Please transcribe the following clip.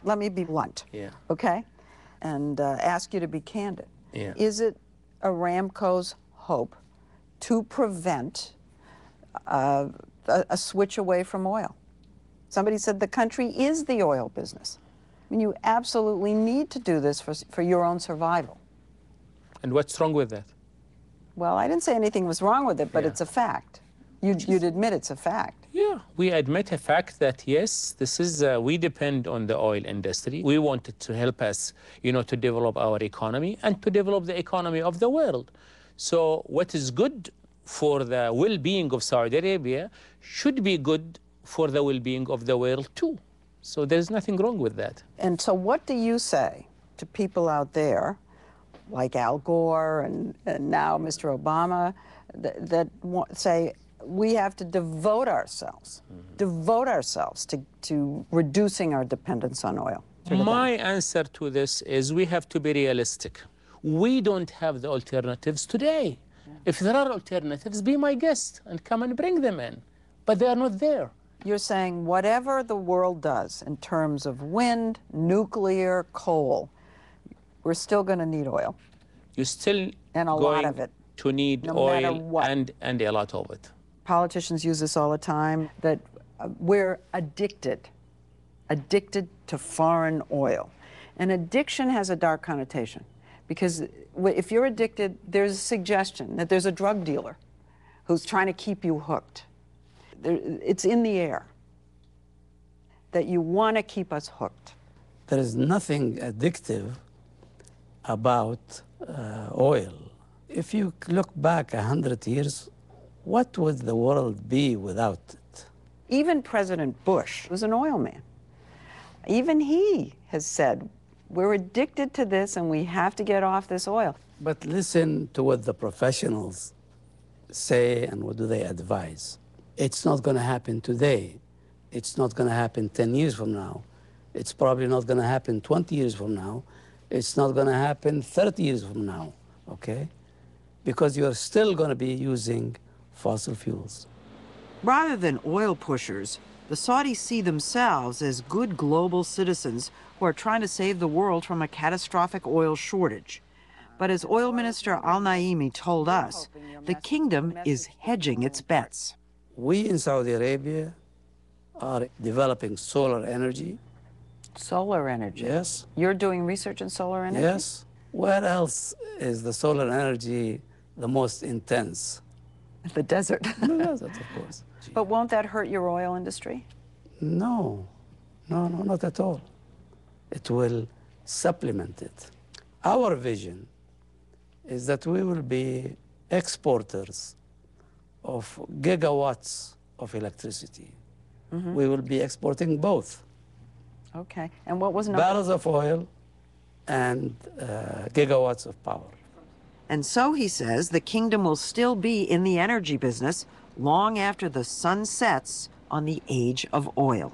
let me be blunt, okay, and ask you to be candid. Is it Aramco's hope to prevent a switch away from oil? Somebody said the country is the oil business. I mean, you absolutely need to do this for your own survival. And what's wrong with that? Well, I didn't say anything was wrong with it, but it's a fact. You'd admit it's a fact. Yeah, we admit a fact that, yes, this is, we depend on the oil industry. We want it to help us, you know, to develop our economy and to develop the economy of the world. So what is good for the well-being of Saudi Arabia should be good for the well-being of the world too. So there's nothing wrong with that. And so what do you say to people out there, like Al Gore and now Mr. Obama, that say we have to devote ourselves to reducing our dependence on oil? My answer to this is we have to be realistic. We don't have the alternatives today. If there are alternatives, be my guest and come and bring them in. But they are not there. You're saying whatever the world does in terms of wind, nuclear, coal, we're still going to need oil. You're still and a lot of it, to need oil and a lot of it. Politicians use this all the time, that we're addicted to foreign oil. And addiction has a dark connotation, because if you're addicted, there's a suggestion that there's a drug dealer who's trying to keep you hooked. It's in the air that you want to keep us hooked. There is nothing addictive about oil. If you look back 100 years, what would the world be without it? Even President Bush was an oil man. Even he has said, we're addicted to this and we have to get off this oil. But listen to what the professionals say and what do they advise. It's not going to happen today. It's not going to happen 10 years from now. It's probably not going to happen 20 years from now. It's not going to happen 30 years from now, okay? Because you're still going to be using fossil fuels. Rather than oil pushers, the Saudis see themselves as good global citizens who are trying to save the world from a catastrophic oil shortage. But as Oil Minister Al-Naimi told us, the kingdom is hedging its bets. We in Saudi Arabia are developing solar energy. Solar energy? Yes. You're doing research in solar energy? Yes. Where else is the solar energy the most intense? The desert. The desert, of course. But won't that hurt your oil industry? No, not at all. It will supplement it. Our vision is that we will be exporters of gigawatts of electricity. We will be exporting both. Okay, and what was barrels of oil and gigawatts of power. And so he says the kingdom will still be in the energy business long after the sun sets on the age of oil.